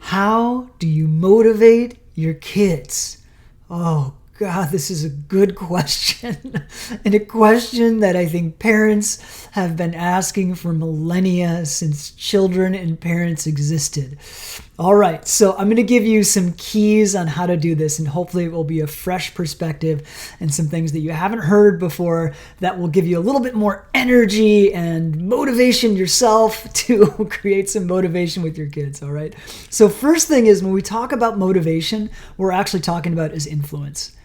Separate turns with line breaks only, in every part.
How do you motivate your kids? Oh, God, this is a good question. And a question that I think parents have been asking for millennia since children and parents existed. All right, so I'm going to give you some keys on how to do this, and hopefully it will be a fresh perspective and some things that you haven't heard before that will give you a little bit more energy and motivation yourself to create some motivation with your kids, all right? So first thing is, when we talk about motivation, what we're actually talking about is influence.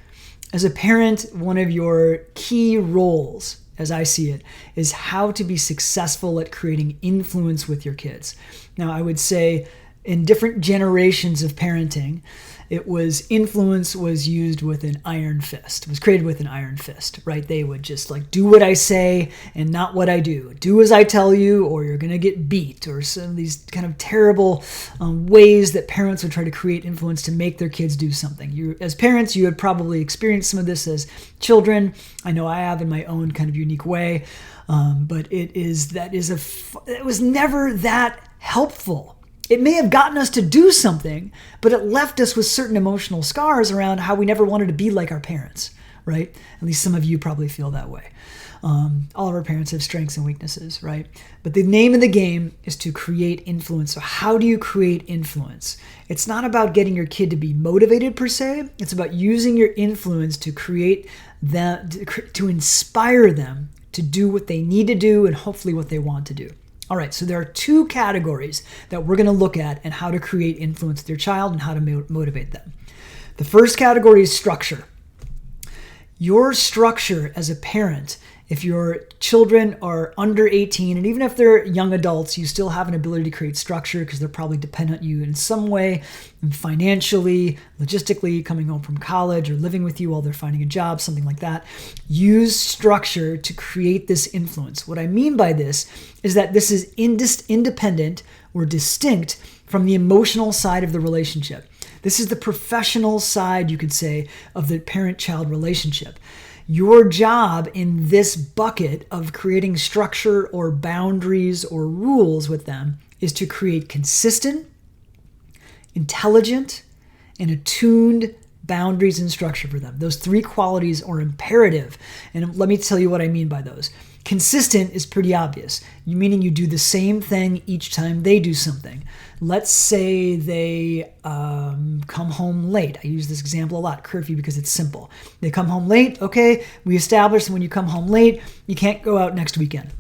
As a parent, one of your key roles, as I see it, is how to be successful at creating influence with your kids. Now, I would say in different generations of parenting, influence was used with an iron fist. It was created with an iron fist, right? They would just do what I say and not what I do. Do as I tell you or you're going to get beat, or some of these kind of terrible ways that parents would try to create influence to make their kids do something. As parents, you had probably experienced some of this as children. I know I have in my own kind of unique way, but it was never that helpful. It may have gotten us to do something, but it left us with certain emotional scars around how we never wanted to be like our parents, right? At least some of you probably feel that way. All of our parents have strengths and weaknesses, right? But the name of the game is to create influence. So how do you create influence? It's not about getting your kid to be motivated per se. It's about using your influence to create them, to inspire them to do what they need to do and hopefully what they want to do. All right, so there are two categories that we're going to look at and how to create influence with your child and how to motivate them. The first category is structure. Your structure as a parent, if your children are under 18, and even if they're young adults, you still have an ability to create structure because they're probably dependent on you in some way, financially, logistically, coming home from college or living with you while they're finding a job, something like that. Use structure to create this influence. What I mean by this is that this is independent or distinct from the emotional side of the relationship. This is the professional side, you could say, of the parent-child relationship. Your job in this bucket of creating structure or boundaries or rules with them is to create consistent, intelligent, and attuned boundaries and structure for them. Those three qualities are imperative. And let me tell you what I mean by those. Consistent is pretty obvious, meaning you do the same thing each time they do something. Let's say they come home late. I use this example a lot, curfew, because it's simple. They come home late. Okay, we established when you come home late, you can't go out next weekend,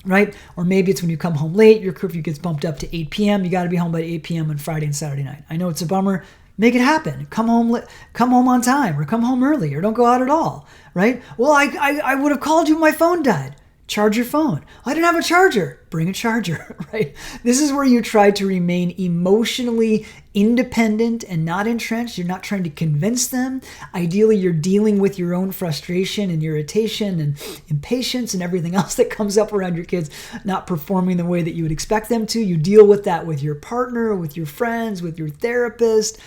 right? Or maybe it's when you come home late, your curfew gets bumped up to 8 p.m. You got to be home by 8 p.m. on Friday and Saturday night. I know it's a bummer. Make it happen. Come home on time, or come home early, or don't go out at all, right? Well, I would have called you when my phone died. Charge your phone. I didn't have a charger. Bring a charger, right? This is where you try to remain emotionally independent and not entrenched. You're not trying to convince them. Ideally, you're dealing with your own frustration and irritation and impatience and everything else that comes up around your kids not performing the way that you would expect them to. You deal with that with your partner, with your friends, with your therapist,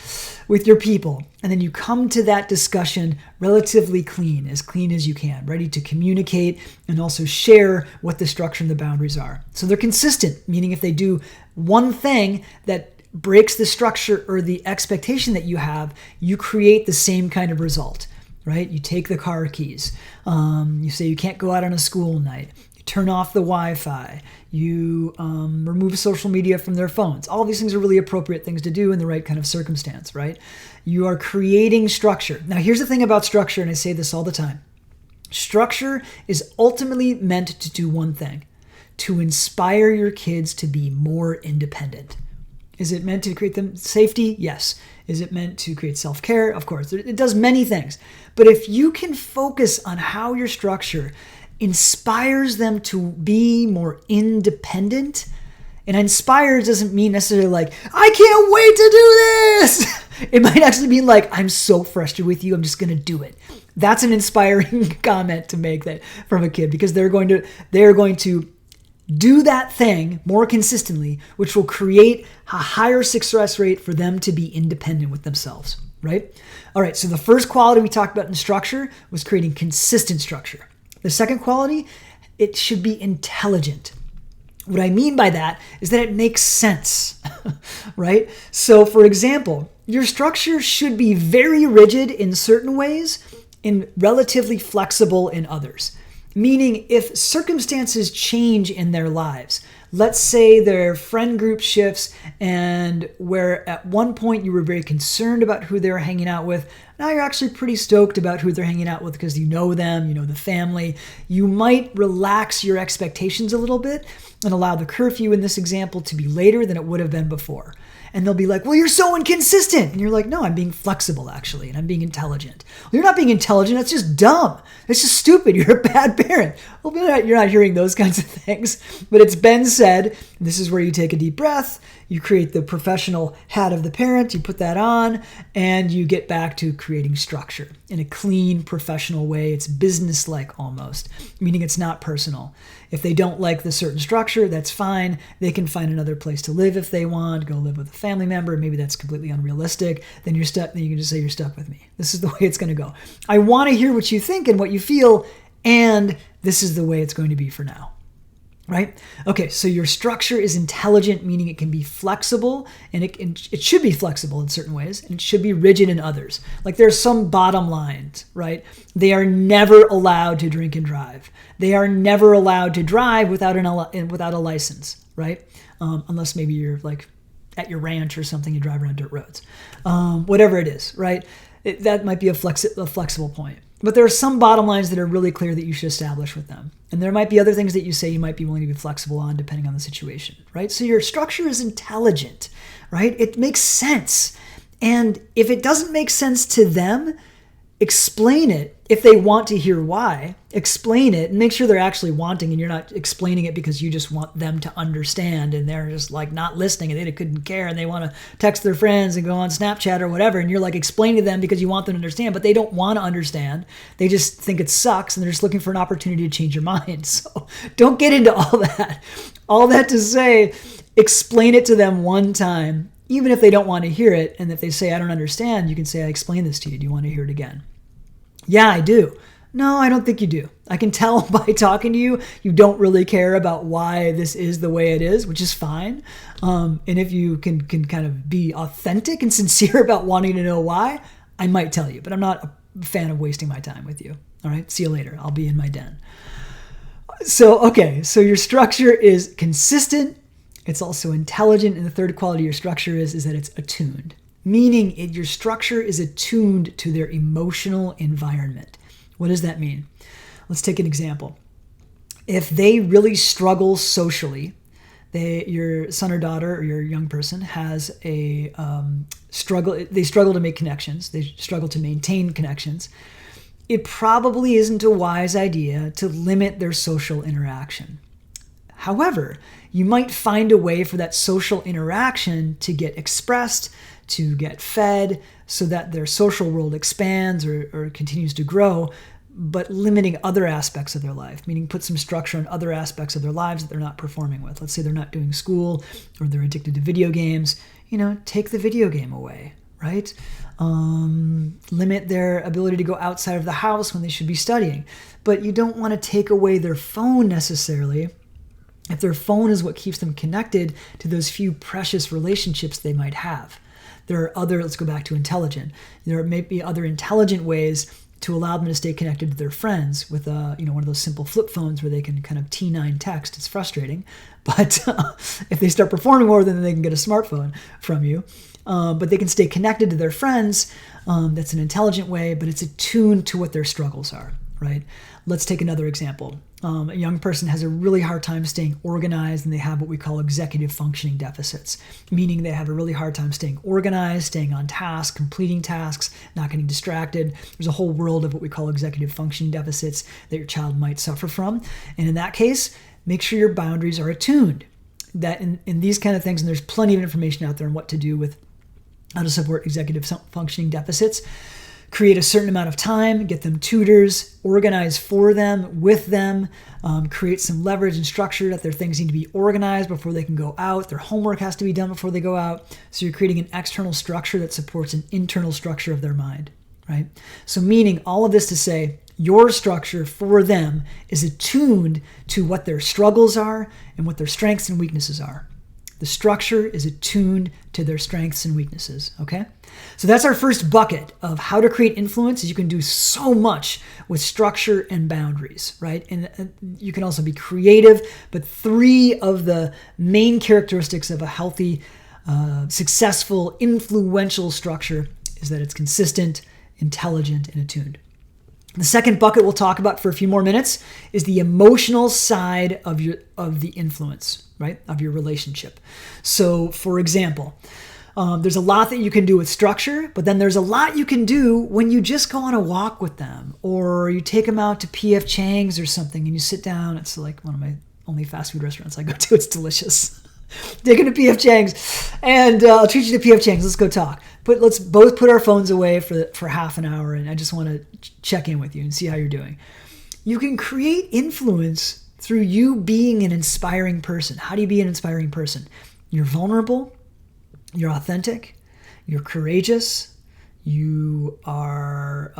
with your people. And then you come to that discussion relatively clean as you can, ready to communicate and also share what the structure and the boundaries are. So they're consistent, meaning if they do one thing that breaks the structure or the expectation that you have, you create the same kind of result, right? You take the car keys. You say you can't go out on a school night. You turn off the Wi-Fi. You remove social media from their phones. All these things are really appropriate things to do in the right kind of circumstance, right? You are creating structure. Now, here's the thing about structure, and I say this all the time. Structure is ultimately meant to do one thing: to inspire your kids to be more independent. Is it meant to create them safety? Yes. Is it meant to create self-care? Of course. It does many things. But if you can focus on how your structure inspires them to be more independent, and inspires doesn't mean necessarily like, I can't wait to do this. It might actually mean like, I'm so frustrated with you, I'm just going to do it. That's an inspiring comment to make that from a kid, because they're going to do that thing more consistently, which will create a higher success rate for them to be independent with themselves, right? All right, so the first quality we talked about in structure was creating consistent structure. The second quality, it should be intelligent. What I mean by that is that it makes sense, right? So for example, your structure should be very rigid in certain ways and relatively flexible in others. Meaning if circumstances change in their lives, let's say their friend group shifts and where at one point you were very concerned about who they were hanging out with, now you're actually pretty stoked about who they're hanging out with because you know them, you know the family. You might relax your expectations a little bit and allow the curfew in this example to be later than it would have been before. And they'll be like, well, you're so inconsistent. And you're like, no, I'm being flexible, actually, and I'm being intelligent. Well, you're not being intelligent. That's just dumb. That's just stupid. You're a bad parent. Well, you're not hearing those kinds of things. But it's been said, this is where you take a deep breath, you create the professional hat of the parent, you put that on, and you get back to creating structure in a clean, professional way. It's business-like almost, meaning it's not personal. If they don't like the certain structure, that's fine. They can find another place to live if they want, go live with a family member. Maybe that's completely unrealistic. Then you're stuck. Then you can just say you're stuck with me. This is the way it's going to go. I want to hear what you think and what you feel, and this is the way it's going to be for now. Right? Okay, so your structure is intelligent, meaning it can be flexible, and it should be flexible in certain ways, and it should be rigid in others. Like there's some bottom lines, right? They are never allowed to drink and drive. They are never allowed to drive without a license, right? Unless maybe you're like at your ranch or something, you drive around dirt roads. Whatever it is, right? That might be a flexible point. But there are some bottom lines that are really clear that you should establish with them. And there might be other things that you say you might be willing to be flexible on depending on the situation, right? So your structure is intelligent, right? It makes sense. And if it doesn't make sense to them, explain it. If they want to hear why, explain it and make sure they're actually wanting and you're not explaining it because you just want them to understand and they're just like not listening and they couldn't care and they want to text their friends and go on Snapchat or whatever and you're like explaining to them because you want them to understand, but they don't want to understand. They just think it sucks and they're just looking for an opportunity to change your mind. So don't get into all that. All that to say, explain it to them one time, even if they don't want to hear it. And if they say, I don't understand, you can say, I explained this to you. Do you want to hear it again? Yeah, I do. No, I don't think you do. I can tell by talking to you, you don't really care about why this is the way it is, which is fine. And if you can kind of be authentic and sincere about wanting to know why, I might tell you, but I'm not a fan of wasting my time with you. All right, see you later. I'll be in my den. So your structure is consistent. It's also intelligent. And the third quality of your structure is that it's attuned. Meaning your structure is attuned to their emotional environment. What does that mean? Let's take an example. If they really struggle socially, your son or daughter or your young person has a struggle. They struggle to make connections. They struggle to maintain connections. It probably isn't a wise idea to limit their social interaction. However, you might find a way for that social interaction to get expressed, to get fed, so that their social world expands or continues to grow, but limiting other aspects of their life, meaning put some structure on other aspects of their lives that they're not performing with. Let's say they're not doing school or they're addicted to video games. Take the video game away, right? Limit their ability to go outside of the house when they should be studying. But you don't want to take away their phone necessarily, if their phone is what keeps them connected to those few precious relationships they might have. There are let's go back to intelligent. There may be other intelligent ways to allow them to stay connected to their friends with one of those simple flip phones where they can kind of T9 text. It's frustrating, but if they start performing more, then they can get a smartphone from you. But they can stay connected to their friends. That's an intelligent way, but it's attuned to what their struggles are, right? Let's take another example. A young person has a really hard time staying organized and they have what we call executive functioning deficits, meaning they have a really hard time staying organized, staying on task, completing tasks, not getting distracted. There's a whole world of what we call executive functioning deficits that your child might suffer from. And in that case, make sure your boundaries are attuned. That in these kind of things, and there's plenty of information out there on what to do with how to support executive functioning deficits. Create a certain amount of time, get them tutors, organize for them, with them, create some leverage and structure that their things need to be organized before they can go out. Their homework has to be done before they go out. So you're creating an external structure that supports an internal structure of their mind, right? So meaning all of this to say, your structure for them is attuned to what their struggles are and what their strengths and weaknesses are. The structure is attuned to their strengths and weaknesses, okay? So that's our first bucket of how to create influence. You can do so much with structure and boundaries, right? And you can also be creative, but 3 of the main characteristics of a healthy, successful, influential structure is that it's consistent, intelligent, and attuned. The second bucket we'll talk about for a few more minutes is the emotional side of the influence, right? Of your relationship. So, for example, there's a lot that you can do with structure, but then there's a lot you can do when you just go on a walk with them, or you take them out to P.F. Chang's or something, and you sit down. It's like one of my only fast food restaurants I go to. It's delicious. Take them to P.F. Chang's, and I'll treat you to P.F. Chang's. Let's go talk. But let's both put our phones away for half an hour, and I just want to check in with you and see how you're doing. You can create influence through you being an inspiring person. How do you be an inspiring person? You're vulnerable, you're authentic, you're courageous, you are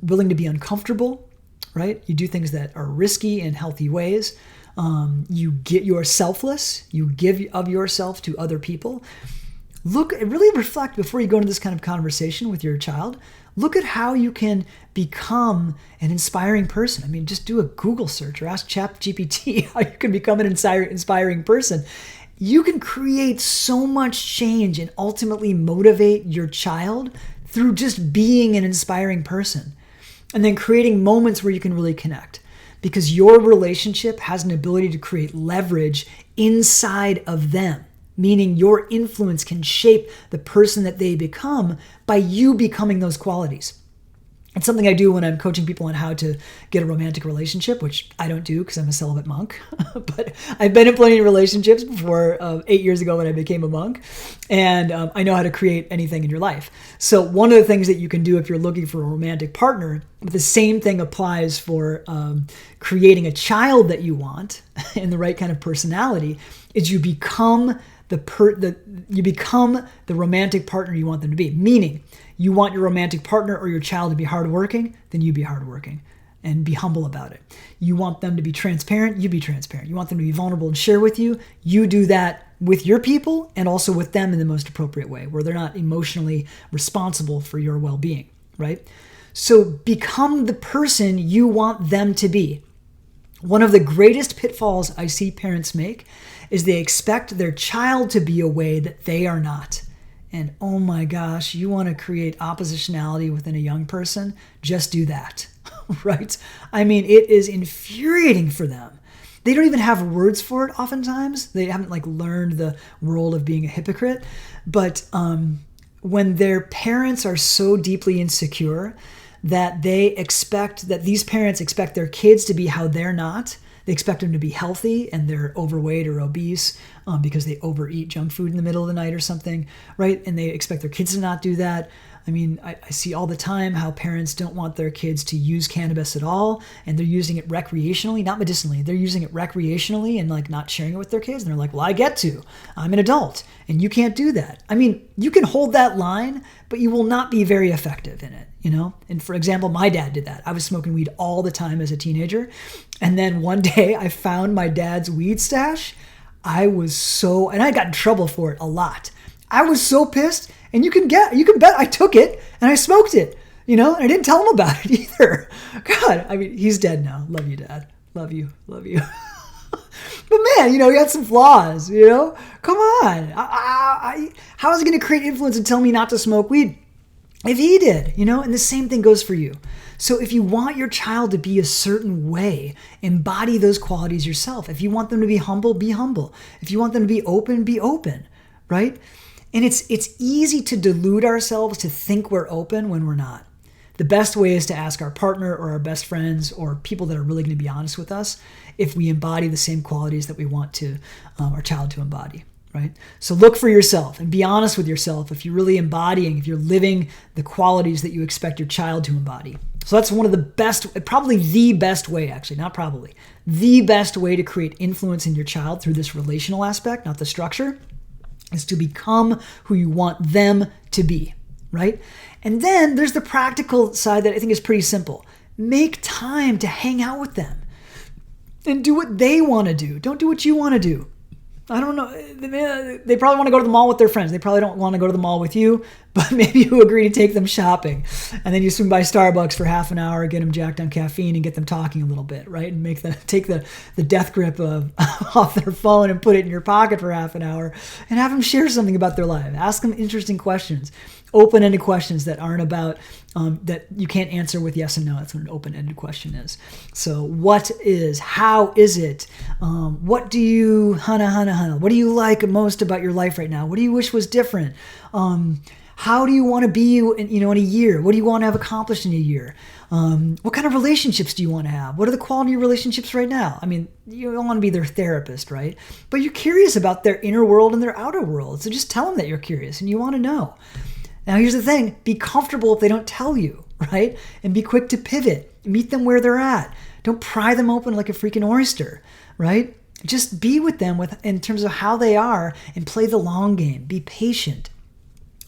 willing to be uncomfortable, right? You do things that are risky in healthy ways. You're selfless. You give of yourself to other people. Really reflect before you go into this kind of conversation with your child. Look at how you can become an inspiring person. I mean, just do a Google search or ask ChatGPT how you can become an inspiring person. You can create so much change and ultimately motivate your child through just being an inspiring person, and then creating moments where you can really connect. Because your relationship has an ability to create leverage inside of them, meaning your influence can shape the person that they become by you becoming those qualities. It's something I do when I'm coaching people on how to get a romantic relationship, which I don't do because I'm a celibate monk. But I've been in plenty of relationships before 8 years ago when I became a monk. And I know how to create anything in your life. So one of the things that you can do if you're looking for a romantic partner, but the same thing applies for creating a child that you want and the right kind of personality, is you become the romantic partner you want them to be. Meaning, you want your romantic partner or your child to be hardworking, then you be hardworking and be humble about it. You want them to be transparent, you be transparent. You want them to be vulnerable and share with you, you do that with your people and also with them in the most appropriate way, where they're not emotionally responsible for your well-being, right? So become the person you want them to be. One of the greatest pitfalls I see parents make is they expect their child to be a way that they are not. And oh my gosh, you want to create oppositionality within a young person? Just do that, right? I mean, it is infuriating for them. They don't even have words for it oftentimes. They haven't learned the role of being a hypocrite. But when their parents are so deeply insecure that these parents expect their kids to be how they're not, they expect them to be healthy and they're overweight or obese because they overeat junk food in the middle of the night or something, right? And they expect their kids to not do that. I mean, I see all the time how parents don't want their kids to use cannabis at all, and they're using it recreationally, not medicinally. They're using it recreationally and not sharing it with their kids. And they're like, well, I get to. I'm an adult, and you can't do that. I mean, you can hold that line, but you will not be very effective in it, you know? And for example, my dad did that. I was smoking weed all the time as a teenager. And then one day I found my dad's weed stash. and I got in trouble for it a lot. I was so pissed. And you can bet I took it and I smoked it, and I didn't tell him about it either. God, I mean, he's dead now. Love you, Dad. Love you. But man, he had some flaws, Come on. How is he going to create influence and tell me not to smoke weed if he did, And the same thing goes for you. So if you want your child to be a certain way, embody those qualities yourself. If you want them to be humble, be humble. If you want them to be open, right? And it's easy to delude ourselves to think we're open when we're not. The best way is to ask our partner or our best friends or people that are really going to be honest with us if we embody the same qualities that we want our child to embody, right? So look for yourself and be honest with yourself if you're really embodying, if you're living the qualities that you expect your child to embody. So that's one of the best, probably the best way, actually, not probably, the best way to create influence in your child through this relational aspect, not the structure, is to become who you want them to be, right? And then there's the practical side that I think is pretty simple. Make time to hang out with them and do what they want to do. Don't do what you want to do. I don't know. They probably want to go to the mall with their friends. They probably don't want to go to the mall with you, but maybe you agree to take them shopping. And then you swing by Starbucks for half an hour, get them jacked on caffeine and get them talking a little bit, right? And make them take the death grip off their phone and put it in your pocket for half an hour and have them share something about their life. Ask them interesting questions, open-ended questions that aren't about, that you can't answer with yes and no. That's what an open-ended question is. So what is, how is it? What do you, what do you like most about your life right now? What do you wish was different? How do you want to be, in a year? What do you want to have accomplished in a year? What kind of relationships do you want to have? What are the quality of relationships right now? I mean, you don't want to be their therapist, right? But you're curious about their inner world and their outer world. So just tell them that you're curious and you want to know. Now, here's the thing. Be comfortable if they don't tell you, right? And be quick to pivot. Meet them where they're at. Don't pry them open like a freaking oyster, right? Just be with them in terms of how they are and play the long game. Be patient.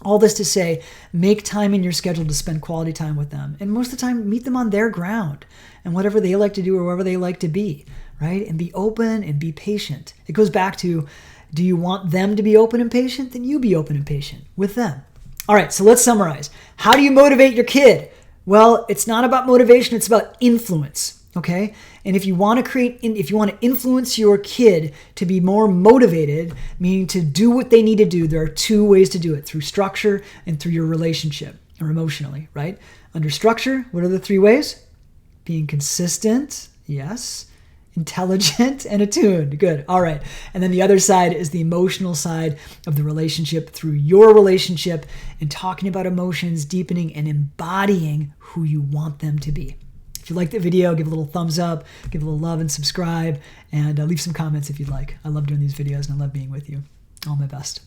All this to say, make time in your schedule to spend quality time with them. And most of the time, meet them on their ground and whatever they like to do or wherever they like to be, right? And be open and be patient. It goes back to, do you want them to be open and patient? Then you be open and patient with them. All right, so let's summarize. How do you motivate your kid? Well, it's not about motivation, it's about influence, okay? And if you want to influence your kid to be more motivated, meaning to do what they need to do, there are two ways to do it, through structure and through your relationship or emotionally, right? Under structure, what are the three ways? Being consistent, yes. Intelligent and attuned. Good. All right. And then the other side is the emotional side of the relationship, through your relationship and talking about emotions, deepening and embodying who you want them to be. If you like the video, give a little thumbs up, give a little love and subscribe, and leave some comments if you'd like. I love doing these videos and I love being with you. All my best.